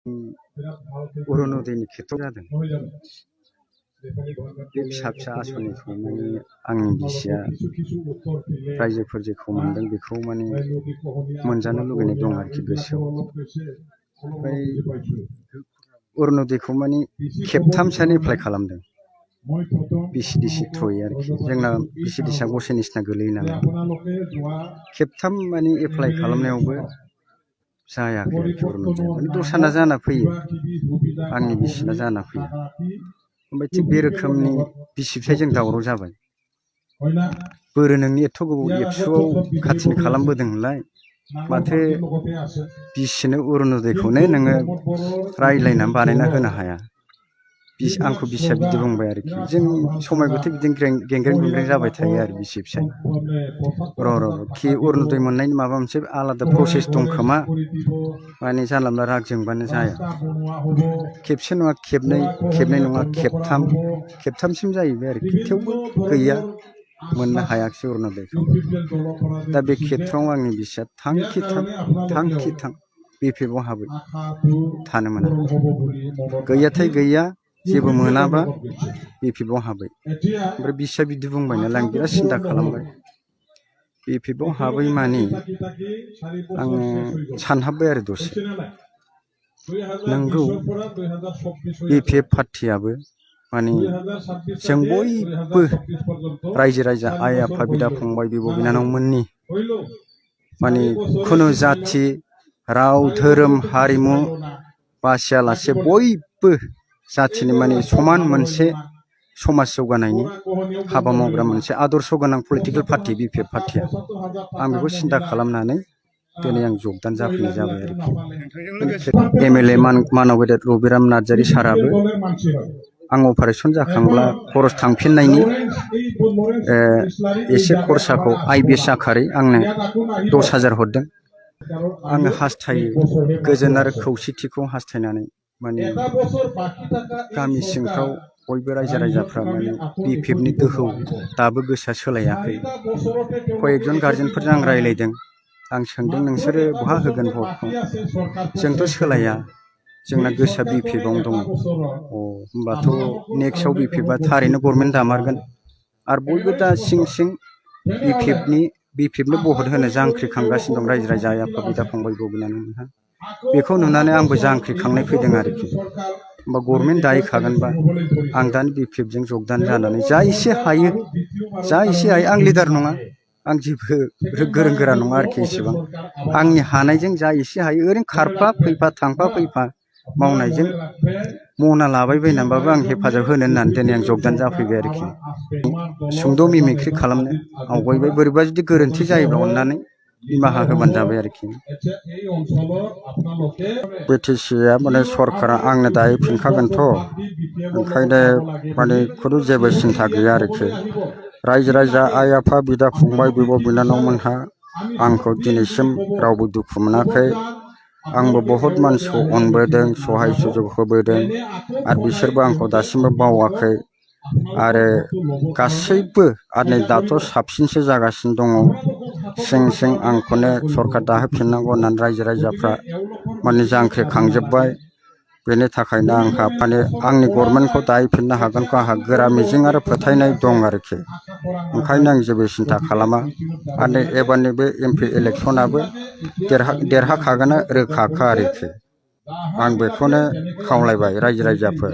अरुण'दयनि खेथ्रआव जादों। बे फिसा फिसा आसनिखौ माने आंनि बिसिया रायजोफोर जेखौ मोनदों बेखौ माने मोनजानो लुगैनाय दं आरोखि गोसोआव। ओमफ्राय अरुण'दयखौ माने खेबथामसोआनो एप्लाइ खालामदों बिसिडिसि थ्रुयै आरोखि। जोंना बिसिडिसिआ गसाइनिसिना गोलैयो नालाय खेबथाम माने एप्लाइ खालामनायावबो जायाखै आरोखि अरुण'दयआ। माने दस्राना जाना फैयो, आंनि बिसिना जाना फैया। ओमफ्राय थिग बे रोखोमनि बिसि फिसाय जों दावराव जाबाय। बोरो नोंनि एथ' गोबाव एबसुआव खाथिनि खालामबोदों नोंलाय, माथो बिसिनो अरुण'दयखौनो नोङो रायज्लायनानै बानायना होनो हाया। आंखौ बिसिया बिदि बुंबाय आरोखि। जों समायगथे बिदिनो गेंग्रें गुंग्रें जाबाय थायो आरो बिसि फिसाय। खि अरुण'दय मोननायनि माबा मोनसे आलादा प्रसेस दं खोमा, माने जानला मोनला राग जोंबानो जाया। खेबसे नङा खेबनै नङा खेबथामसिम जाहैबाय आरोखि। थेवबो गैया, मोननो हायाखिसै अरुण'दयखौ। दा बे खेथ्रआव आंनि बिसिया थांखि थां BPF आव हाबै थानो मोना। गैयाथाय गैया, जेबो मोनाबा BPF आव हाबै। ओमफ्राय बिसिया बिदि बुंबाय नालाय आं बिराद सिन्था खालामबाय। BPF आव हाबै मानि आङो सानहाबबाय आरो दसे। नंगौ, BPF पार्टियाबो माने जों बयबो रायजो राजा आइ आफा बिदा फंबाय बिब' बिनानावमोननि माने खुनु जाथि राव धोरोम हारिमु बासियालासे बयबो जाथिनि माने समान मोनसे समाज जौगानायनि हाबा मावग्रा मोनसे आदर्श गोनां पलिटिकेल पार्टि BPF पार्टिया। आं बेखौ सिन्था खालामनानै दिनै आं जगदान जाफैनाय जाबाय आरोखि। MLA मानव गेदेर रबिराम नार्जारि साराबो आं अपारेसन जाखांब्ला खरस थांफिननायनि एसे खरसाखौ IBS आखारै आंनो 10,000 हरदों। आङो हास्थायो गोजोन आरो खौसेथिखौ हास्थायनानै माने गामि सिंफ्राव बयबो रायजो राजाफ्रा माने BPF नि दोहौ दाबो गोसोआ सोलायाखै। कयेकजन गार्जेनफोरजों आं रायज्लायदों। आं सोंदों नोंसोरो बहा होगोन भटखौ? जोंथ' सोलाया, जोंना गोसोआ BPF आवनो दङ। होमबाथ' नेक्स्टआव BPF आ थारैनो गभर्नमेन्ट दामारगोन। आरो बयबो दा सिं सिं BPF नो भट होनो जांख्रिखांगासिनो दं रायजो राजा आइ आफा बिदा फंबाय बिब' बिनानावमोनहा। बेखौ नुनानै आंबो जांख्रिखांनाय फैदों आरोखि। होमबा गभर्नमेन्ट दाहैखागोनबा आं दानो BPF जों जगदान जानानै जा एसे हायो आं लिडार नङा, आं जेबो गोरों गोरा नङा आरोखि इसेबां। आंनि हानायजों जा एसे हायो ओरैनो खारफा फैफा थांफा फैफा मावनायजों मना लाबायबायनानैबाबो आं हेफाजाब होनो होननानै दिनै आं जगदान जाफैबाय आरोखि। सुंद' मिमिक्रि खालामनो आवगायबाय। बोरैबा जुदि गोरोन्थि जायोब्ला अननानै निमाहा होबानो जाबाय आरोखि। BTC-आ माने सरकारा आंनो दाहैफिनखागोनथ', ओंखायनो माने खुनु जेबो सिन्था गैया आरोखि। रायजो राजा आइ आफा बिदा फंबाय बिब' बिनानावमोनहा आंखौ दिनैसिम रावबो दुखु मोनाखै। आंबो बहुत मानसिखौ अनबोदों, सहाय सुजुग होबोदों, आरो बिसोरबो आंखौ दासिमबो बावाखै। आरो गासैबो आरो नै दाथ' साबसिनसो जागासिनो दङ। सिं आंखौनो सरकार दाहोफिननांगौ होननानै रायजो राजाफ्रा माने जांख्रिखांजोब्बाय। बेनि थाखायनो आंहा माने आंनि गभर्नमेन्टखौ दाहैफिननो हागोनखौ आंहा गोरा मिजिं आरो फोथायनाय दं आरोखि। ओंखायनो आं जेबो सिन्था खालामा। आरो नै एबारनि बे MP इलेक्सनाबो देरहाखागोना रोखाखा आरोखि। आं बेखौनो खावलायबाय रायजो राजाफोर।